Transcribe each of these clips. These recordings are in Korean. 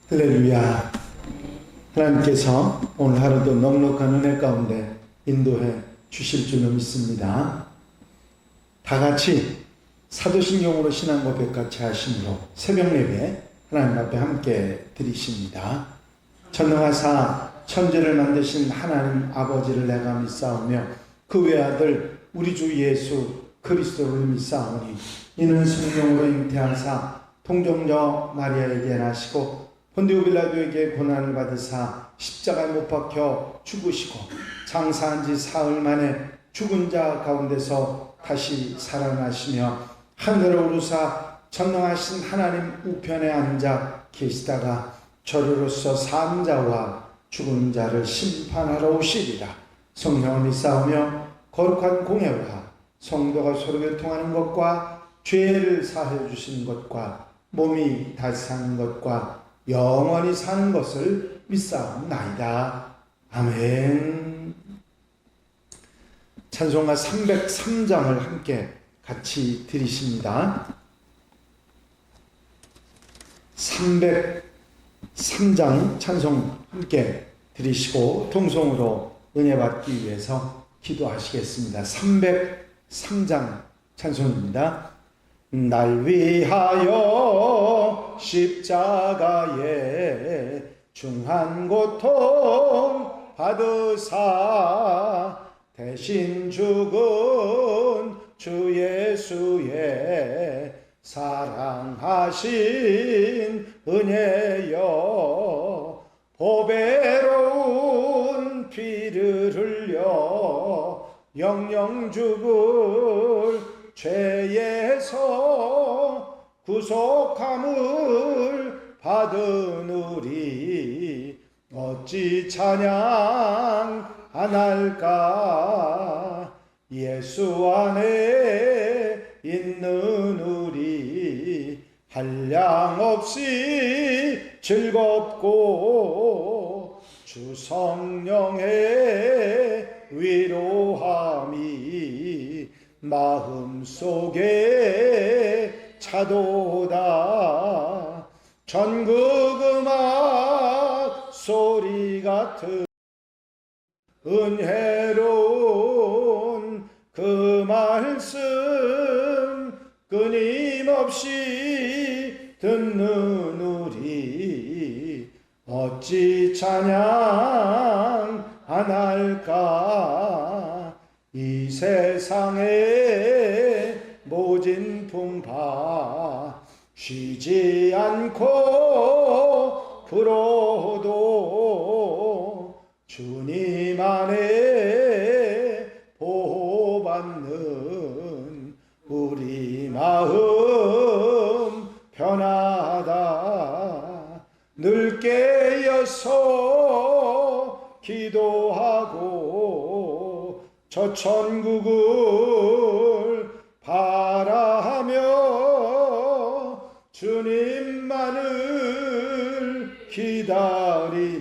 할렐루야. 하나님께서 오늘 하루도 넉넉한 은혜 가운데 인도해 주실 줄로 믿습니다. 다 같이 사도신경으로 신앙 고백 같이 하심으로 새벽 예배 하나님 앞에 함께 드리십니다. 전능하사 천지를 만드신 하나님 아버지를 내가 믿사오며 그 외아들 우리 주 예수 그리스도를 믿사오니 이는 성령으로 잉태하사 통정녀 마리아에게 나시고 본디오 빌라도에게 고난을 받으사 십자가에 못 박혀 죽으시고 장사한 지 사흘 만에 죽은 자 가운데서 다시 살아나시며 하늘로 오르사 전능하신 하나님 우편에 앉아 계시다가 저리로서 산 자와 죽은 자를 심판하러 오시리라. 성령을 믿사오며 거룩한 공예와 성도가 서로 교통하는 것과 죄를 사하여 주시는 것과 몸이 다시 사는 것과 영원히 사는 것을 믿사옵나이다. 아멘. 찬송가 303장을 함께 같이 드리십니다. 303장 찬송 함께 드리시고 통성으로 은혜 받기 위해서 기도하시겠습니다. 303장 찬송입니다. 날 위하여 십자가에 중한 고통 받으사 대신 죽은 주 예수의 사랑하신 은혜여 보배로운 피를 흘려 영영 죽을 죄에서 구속함을 받은 우리 어찌 찬양 안 할까. 예수 안에 있는 우리 한량없이 즐겁고 주 성령의 위로함이 마음속에 차도다. 전국 음악 소리 같은 은혜로운 그 말씀 끊임없이 듣는 우리 어찌 찬양 안 할까. 이 세상에 모진 풍파 쉬지 않고 불어도 주님 안에 보호받는 우리 마음 편하다. 늘 깨어서 기도하고 저 천국을 바라하며 주님만을 기다리니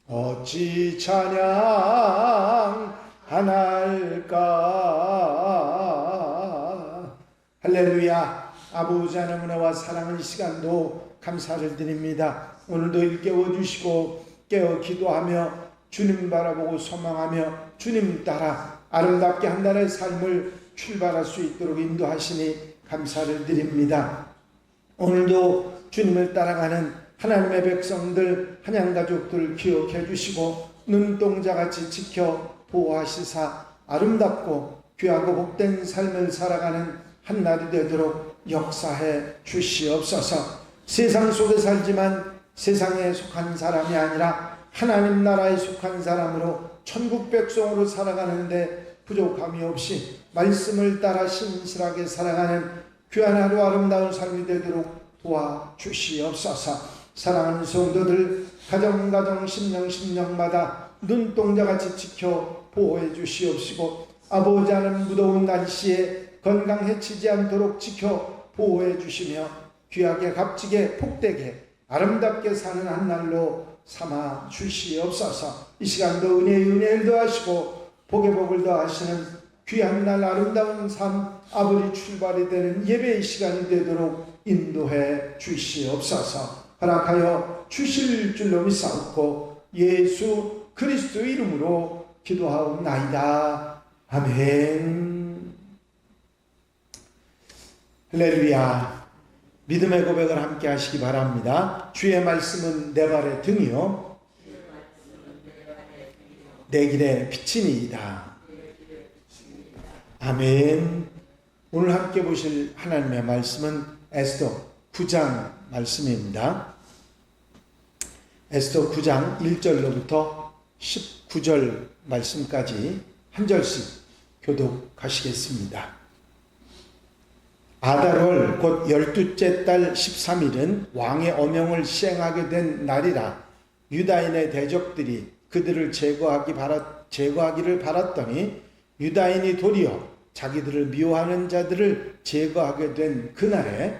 어찌 찬양 안 할까. 할렐루야. 아버지 하나님 은혜와 사랑을 이 시간도 감사를 드립니다. 오늘도 일깨워 주시고 깨어 기도하며 주님 바라보고 소망하며 주님 따라 아름답게 한 나라의 삶을 출발할 수 있도록 인도하시니 감사를 드립니다. 오늘도 주님을 따라가는 하나님의 백성들 한양가족들 기억해 주시고 눈동자같이 지켜 보호하시사 아름답고 귀하고 복된 삶을 살아가는 한날이 되도록 역사해 주시옵소서. 세상 속에 살지만 세상에 속한 사람이 아니라 하나님 나라에 속한 사람으로 천국 백성으로 살아가는데 부족함이 없이 말씀을 따라 신실하게 살아가는 귀한 하루 아름다운 삶이 되도록 도와주시옵소서. 사랑하는 성도들 가정 심령마다 눈동자같이 지켜 보호해 주시옵시고 아버지 하나님 무더운 날씨에 건강 해치지 않도록 지켜 보호해 주시며 귀하게 값지게 복되게 아름답게 사는 한 날로 삼아 주시옵소서. 이 시간도 은혜를 더하시고 복의 복을 더하시는 귀한 날 아름다운 삶 아버지 출발이 되는 예배의 시간이 되도록 인도해 주시옵소서. 허락하여 주실 줄로 믿사옵고 예수 그리스도 이름으로 기도하옵나이다. 아멘. 할렐루야. 믿음의 고백을 함께 하시기 바랍니다. 주의 말씀은 내 발의 등이요 내 길의 빛이니이다. 아멘. 오늘 함께 보실 하나님의 말씀은 에스더 9장 말씀입니다. 에스더 9장 1절로부터 19절 말씀까지 한 절씩 교독하시겠습니다. 아달월 곧 12째 달 13일은 왕의 어명을 시행하게 된 날이라. 유다인의 대적들이 그들을 제거하기를 바랐더니 유다인이 도리어 자기들을 미워하는 자들을 제거하게 된 그날에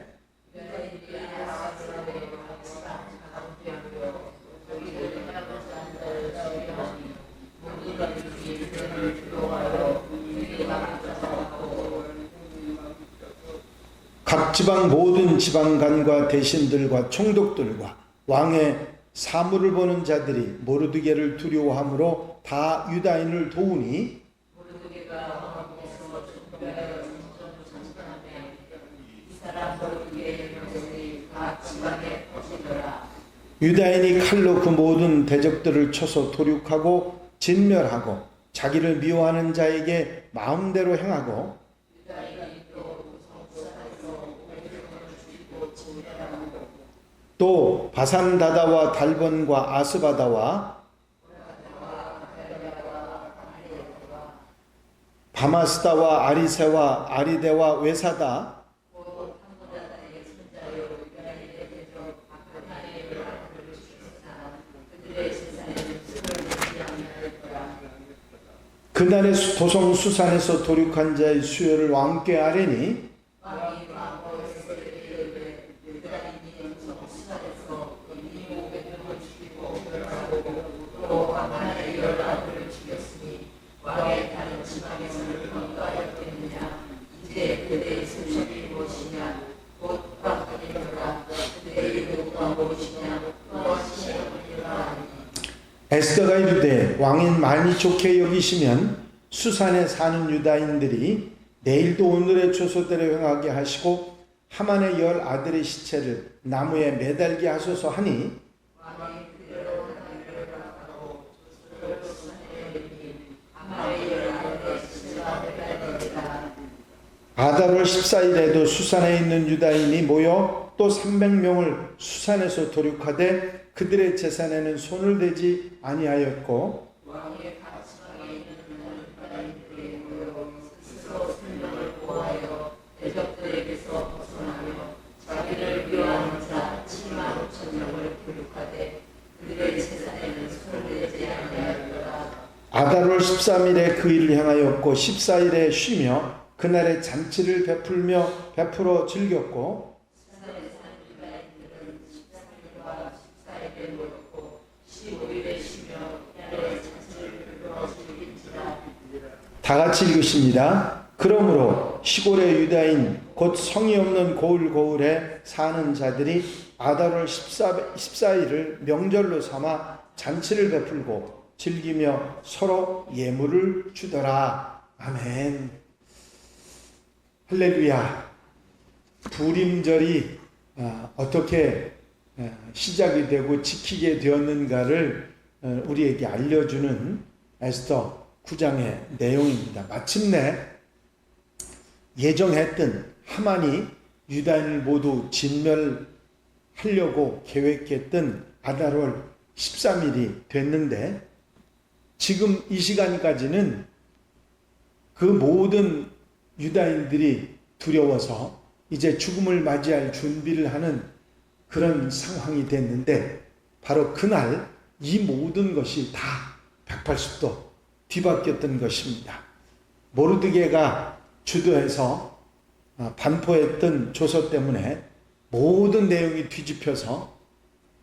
각 지방 모든 지방관과 대신들과 총독들과 왕의 사물을 보는 자들이 모르드게를 두려워함으로 다 유다인을 도우니 유다인이 칼로 그 모든 대적들을 쳐서 도륙하고 진멸하고 자기를 미워하는 자에게 마음대로 행하고 또 바산다다와 달본과 아스바다와 바마스다와 아리세와 아리데와 외사다 그날의 도성 수산에서 도륙한 자의 수요를 왕께 아뢰니 에스더가 이르되 왕인 많이 좋게 여기시면 수산에 사는 유다인들이 내일도 오늘의 조소대로 행하게 하시고 하만의 10 아들의 시체를 나무에 매달게 하소서 하니 아달월 14일에도 수산에 있는 유다인이 모여 또 300명을 수산에서 도륙하되 그들의 재산에는 손을 대지 아니하였고 아달월 13일에 그 일을 행하였고 14일에 쉬며 그날에 잔치를 베풀어 즐겼고 다 같이 읽으십니다. 그러므로 시골의 유다인 곧 성이 없는 고을에 사는 자들이 아달월 14일을 명절로 삼아 잔치를 베풀고 즐기며 서로 예물을 주더라. 아멘. 할렐루야. 부림절이 어떻게 시작이 되고 지키게 되었는가를 우리에게 알려주는 에스더 9장의 내용입니다. 마침내 예정했던 하만이 유다인을 모두 진멸하려고 계획했던 아달월 13일이 됐는데 지금 이 시간까지는 그 모든 유다인들이 두려워서 이제 죽음을 맞이할 준비를 하는 그런 상황이 됐는데 바로 그날 이 모든 것이 다 180도 뒤바뀌었던 것입니다. 모르드게가 주도해서 반포했던 조서 때문에 모든 내용이 뒤집혀서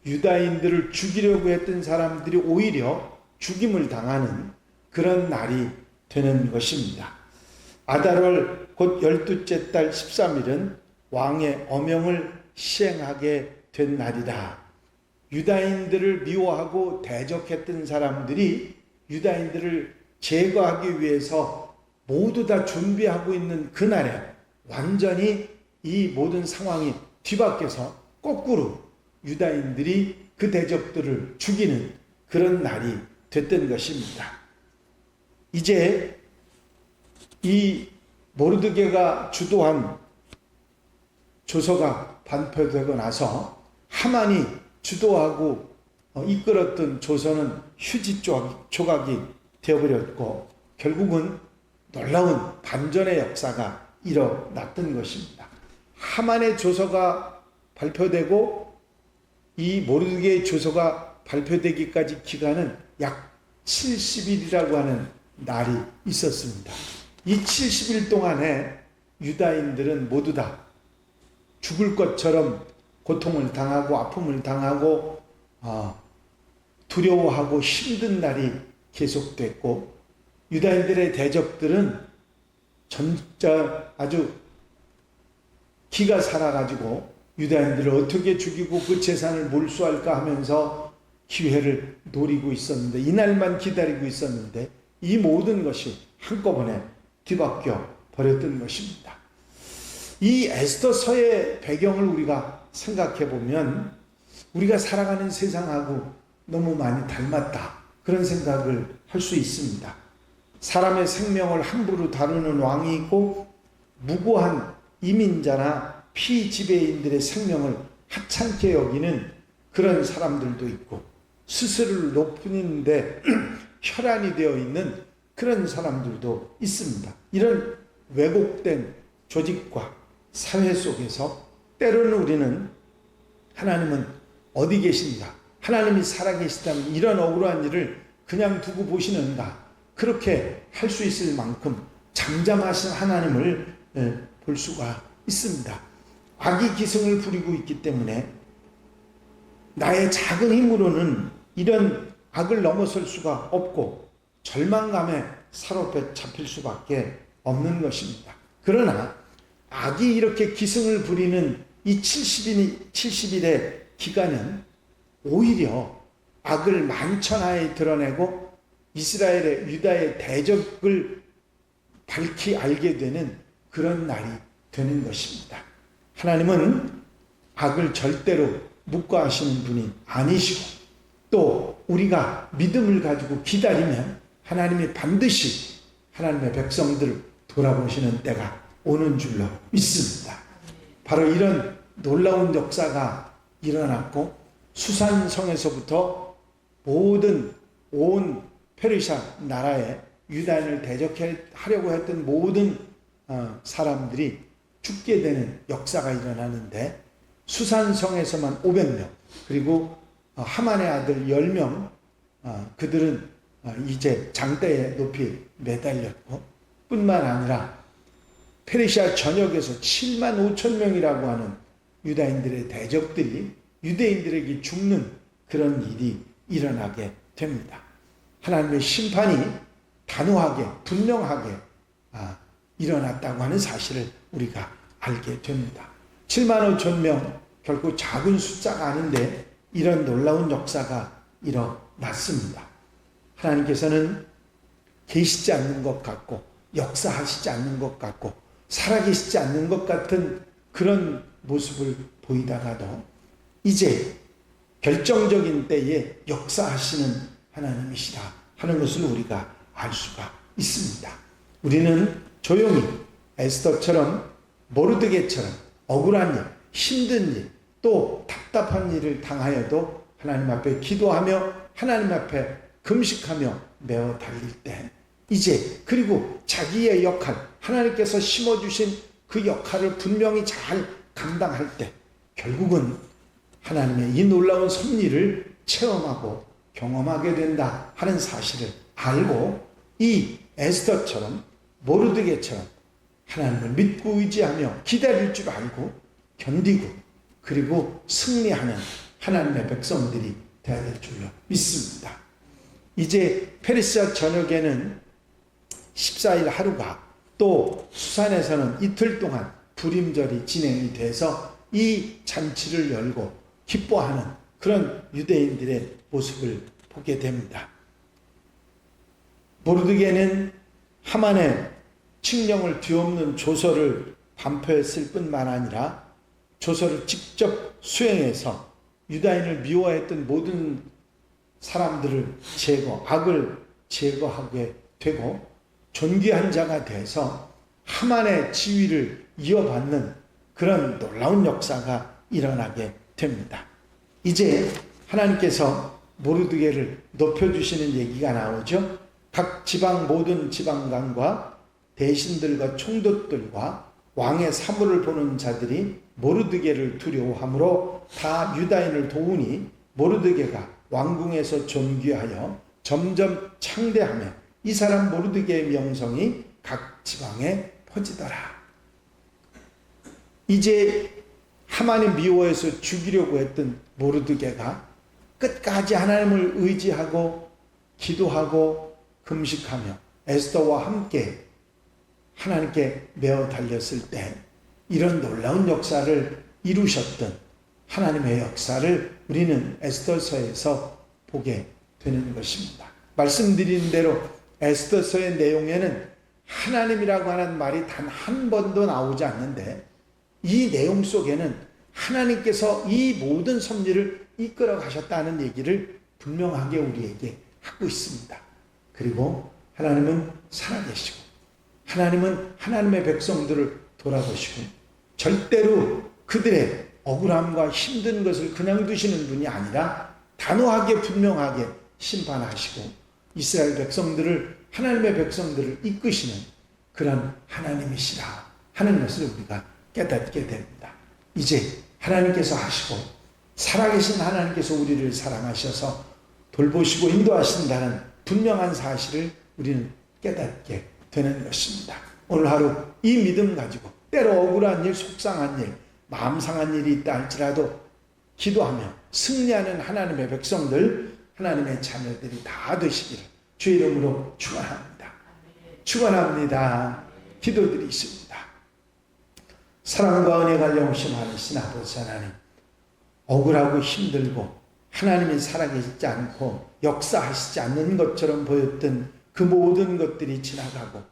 유다인들을 죽이려고 했던 사람들이 오히려 죽임을 당하는 그런 날이 되는 것입니다. 아달월 곧 12째 달 13일은 왕의 어명을 시행하게 된 날이다. 유다인들을 미워하고 대적했던 사람들이 유다인들을 제거하기 위해서 모두 다 준비하고 있는 그날에 완전히 이 모든 상황이 뒤바뀌어서 거꾸로 유다인들이 그 대적들을 죽이는 그런 날이 됐던 것입니다. 이제 이 모르드게가 주도한 조서가 반포되고 나서 하만이 주도하고 이끌었던 조서는 휴지 조각이 되어버렸고 결국은 놀라운 반전의 역사가 일어났던 것입니다. 하만의 조서가 발표되고 이 모르드게의 조서가 발표되기까지 기간은 약 70일이라고 하는 날이 있었습니다. 이 70일 동안에 유다인들은 모두 다 죽을 것처럼 고통을 당하고 아픔을 당하고 두려워하고 힘든 날이 계속됐고 유다인들의 대적들은 진짜 아주 기가 살아가지고 유다인들을 어떻게 죽이고 그 재산을 몰수할까 하면서 기회를 노리고 있었는데 이날만 기다리고 있었는데 이 모든 것이 한꺼번에 뒤바뀌어 버렸던 것입니다. 이 에스더서의 배경을 우리가 생각해 보면 우리가 살아가는 세상하고 너무 많이 닮았다 그런 생각을 할 수 있습니다. 사람의 생명을 함부로 다루는 왕이 있고 무고한 이민자나 피지배인들의 생명을 하찮게 여기는 그런 사람들도 있고 스스로를 높이는데 혈안이 되어 있는 그런 사람들도 있습니다. 이런 왜곡된 조직과 사회 속에서 때로는 우리는 하나님은 어디 계신가? 하나님이 살아계시다면 이런 억울한 일을 그냥 두고 보시는가? 그렇게 할 수 있을 만큼 잠잠하신 하나님을 볼 수가 있습니다. 악이 기승을 부리고 있기 때문에 나의 작은 힘으로는 이런 악을 넘어설 수가 없고 절망감에 사로잡혀 잡힐 수밖에 없는 것입니다. 그러나 악이 이렇게 기승을 부리는 이 70일의 기간은 오히려 악을 만천하에 드러내고 이스라엘의 유다의 대적을 밝히 알게 되는 그런 날이 되는 것입니다. 하나님은 악을 절대로 묵과하시는 분이 아니시고 또 우리가 믿음을 가지고 기다리면 하나님이 반드시 하나님의 백성들을 돌아보시는 때가 오는 줄로 믿습니다. 바로 이런 놀라운 역사가 일어났고 수산성에서부터 모든 온 페르시아 나라에 유다인을 대적하려고 했던 모든 사람들이 죽게 되는 역사가 일어나는데 수산성에서만 500명 그리고 하만의 아들 10명 그들은 이제 장대에 높이 매달렸고 뿐만 아니라 페르시아 전역에서 7만 5천 명이라고 하는 유다인들의 대적들이 유대인들에게 죽는 그런 일이 일어나게 됩니다. 하나님의 심판이 단호하게 분명하게 일어났다고 하는 사실을 우리가 알게 됩니다. 7만 5천 명 결코 작은 숫자가 아닌데 이런 놀라운 역사가 일어났습니다. 하나님께서는 계시지 않는 것 같고 역사하시지 않는 것 같고 살아계시지 않는 것 같은 그런 모습을 보이다가도 이제 결정적인 때에 역사하시는 하나님이시다 하는 것을 우리가 알 수가 있습니다. 우리는 조용히 에스더처럼 모르드게처럼 억울한 일, 힘든 일, 또 답답한 일을 당하여도 하나님 앞에 기도하며 하나님 앞에 금식하며 메어 달릴 때 이제 그리고 자기의 역할, 하나님께서 심어주신 그 역할을 분명히 잘 감당할 때 결국은 하나님의 이 놀라운 섭리를 체험하고 경험하게 된다 하는 사실을 알고 이 에스더처럼 모르드게처럼 하나님을 믿고 의지하며 기다릴 줄 알고 견디고 그리고 승리하는 하나님의 백성들이 되어야 될 줄로 믿습니다. 이제 페르시아 전역에는 14일 하루가 또 수산에서는 이틀 동안 불임절이 진행이 돼서 이 잔치를 열고 기뻐하는 그런 유대인들의 모습을 보게 됩니다. 모르드게는 하만의 칙령을 뒤엎는 조서를 반표했을 뿐만 아니라 조서를 직접 수행해서 유다인을 미워했던 모든 사람들을 악을 제거하게 되고 존귀한 자가 돼서 하만의 지위를 이어받는 그런 놀라운 역사가 일어나게 됩니다. 이제 하나님께서 모르드게를 높여주시는 얘기가 나오죠. 각 지방 모든 지방관과 대신들과 총독들과 왕의 사물을 보는 자들이 모르드게를 두려워하므로 다 유다인을 도우니 모르드게가 왕궁에서 존귀하여 점점 창대하며 이 사람 모르드게의 명성이 각 지방에 퍼지더라. 이제 하만이 미워해서 죽이려고 했던 모르드게가 끝까지 하나님을 의지하고 기도하고 금식하며 에스더와 함께 하나님께 매어 달렸을 때 이런 놀라운 역사를 이루셨던 하나님의 역사를 우리는 에스더서에서 보게 되는 것입니다. 말씀드린 대로 에스더서의 내용에는 하나님이라고 하는 말이 단 한 번도 나오지 않는데 이 내용 속에는 하나님께서 이 모든 섭리를 이끌어 가셨다는 얘기를 분명하게 우리에게 하고 있습니다. 그리고 하나님은 살아계시고 하나님은 하나님의 백성들을 돌아보시고 절대로 그들의 억울함과 힘든 것을 그냥 두시는 분이 아니라 단호하게 분명하게 심판하시고 이스라엘 백성들을 하나님의 백성들을 이끄시는 그런 하나님이시라 하는 것을 우리가 깨닫게 됩니다. 이제 하나님께서 하시고 살아계신 하나님께서 우리를 사랑하셔서 돌보시고 인도하신다는 분명한 사실을 우리는 깨닫게 되는 것입니다. 오늘 하루 이 믿음 가지고 때로 억울한 일, 속상한 일, 마음 상한 일이 있다 할지라도 기도하며 승리하는 하나님의 백성들, 하나님의 자녀들이 다 되시기를 주 이름으로 축원합니다. 축원합니다. 기도드리십니다. 사랑과 은혜가 영시 많으신 아버지 하나님, 억울하고 힘들고 하나님이 살아계시지 않고 역사하시지 않는 것처럼 보였던 그 모든 것들이 지나가고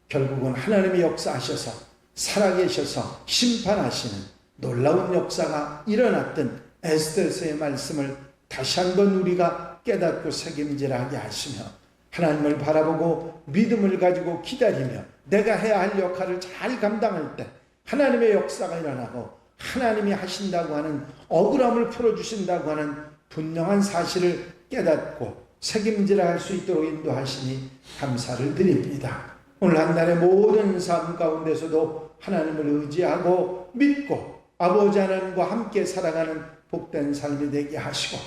결국은 하나님이 역사하셔서 살아계셔서 심판하시는 놀라운 역사가 일어났던 에스더서의 말씀을 다시 한번 우리가 깨닫고 책임질하게 하시며 하나님을 바라보고 믿음을 가지고 기다리며 내가 해야 할 역할을 잘 감당할 때 하나님의 역사가 일어나고 하나님이 하신다고 하는 억울함을 풀어주신다고 하는 분명한 사실을 깨닫고 책임질할 수 있도록 인도하시니 감사를 드립니다. 오늘 한 날의 모든 삶 가운데서도 하나님을 의지하고 믿고 아버지 하나님과 함께 살아가는 복된 삶이 되게 하시고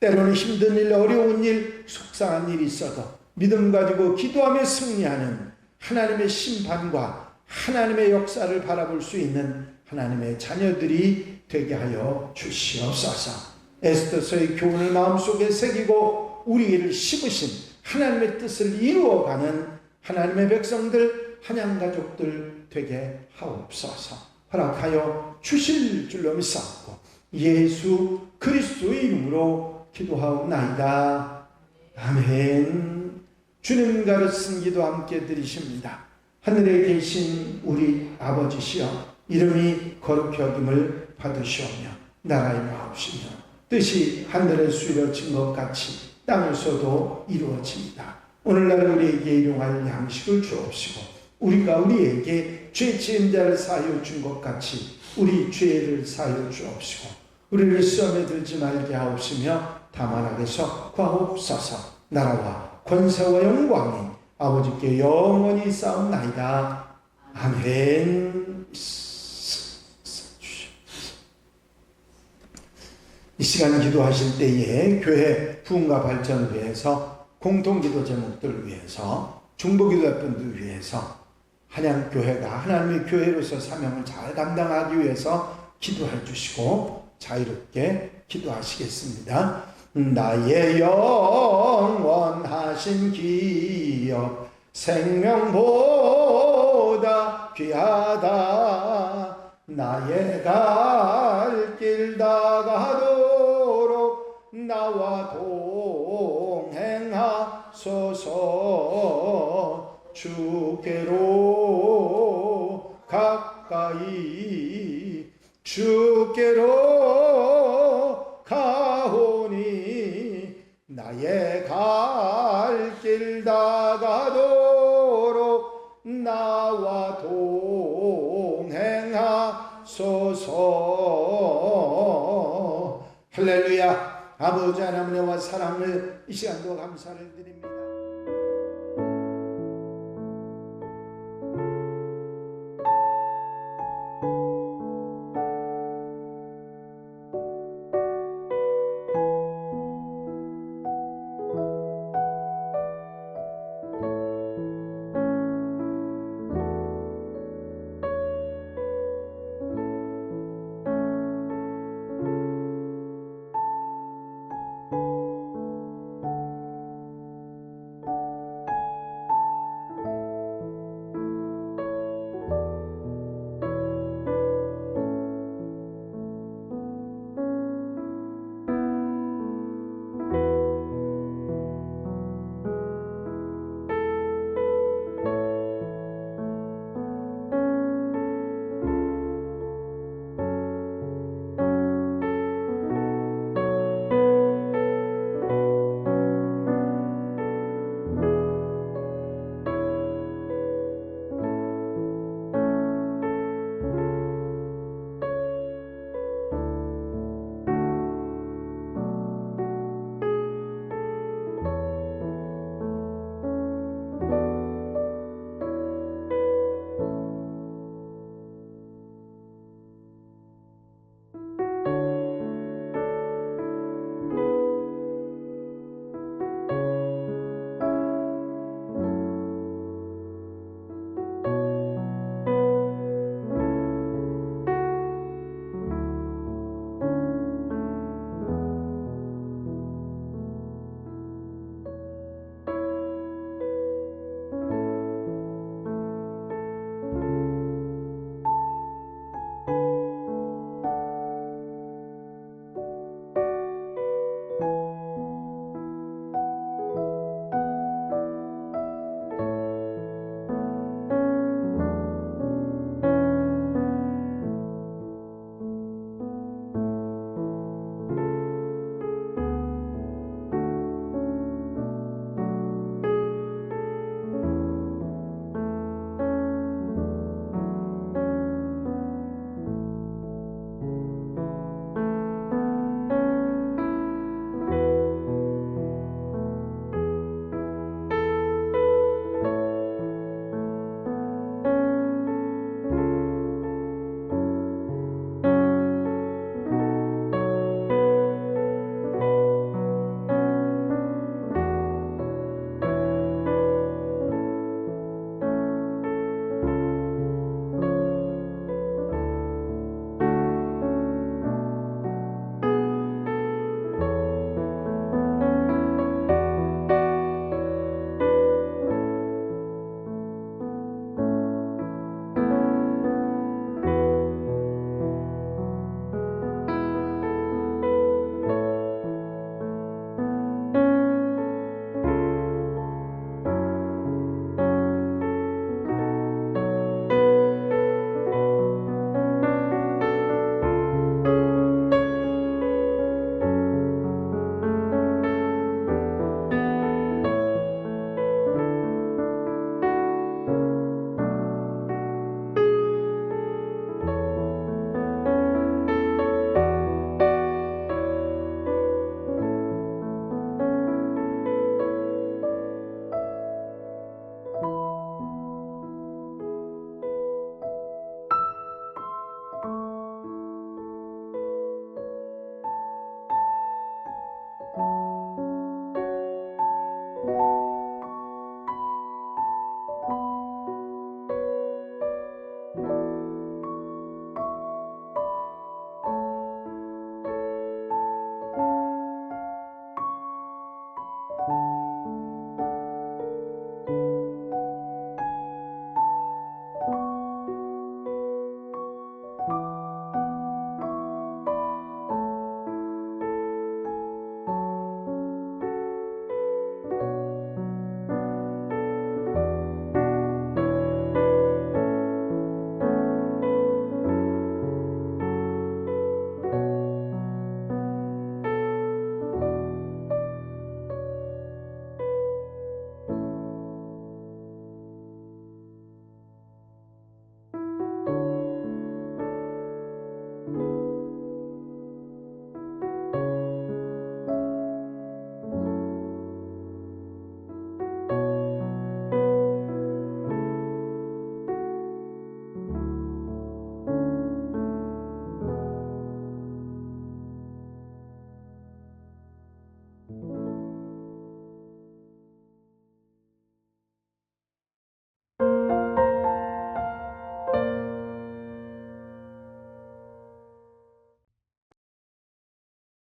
때로는 힘든 일, 어려운 일, 속상한 일이 있어도 믿음 가지고 기도하며 승리하는 하나님의 심판과 하나님의 역사를 바라볼 수 있는 하나님의 자녀들이 되게 하여 주시옵소서. 에스더서의 교훈을 마음속에 새기고 우리를 심으신 하나님의 뜻을 이루어가는 하나님의 백성들, 한양가족들 되게 하옵소서. 허락하여 주실 줄로 믿사옵고 예수 그리스도의 이름으로 기도하옵나이다. 아멘. 주님 가르친 기도 함께 드리십니다. 하늘에 계신 우리 아버지시여, 이름이 거룩히 여김을 받으시오며 나라의 마옵시며 뜻이 하늘에서 이루어진 것 같이 땅에서도 이루어집니다. 오늘날 우리에게 일용할 양식을 주옵시고 우리가 우리에게 죄 지은 자를 사하여 준 것 같이 우리 죄를 사하여 주옵시고 우리를 시험에 들지 말게 하옵시며 다만 악에서 구하옵소서. 나라와 권세와 영광이 아버지께 영원히 쌓옵나이다. 아멘. 이 시간 기도하실 때에 교회 부흥과 발전을 위해서 공통기도 제목들을 위해서 중보기도할 분들 위해서 한양교회가 하나님의 교회로서 사명을 잘 감당하기 위해서 기도해 주시고 자유롭게 기도하시겠습니다. 나의 영원하신 기업 생명보다 귀하다. 나의 갈 길 다가도록 나와 동행하소서. 주께로 가까이 주께로 가오니 나의 갈 길 다가도록 나와 동행하소서. 할렐루야. 아버지 하나님의 사랑을 이 시간도 감사를 드립니다.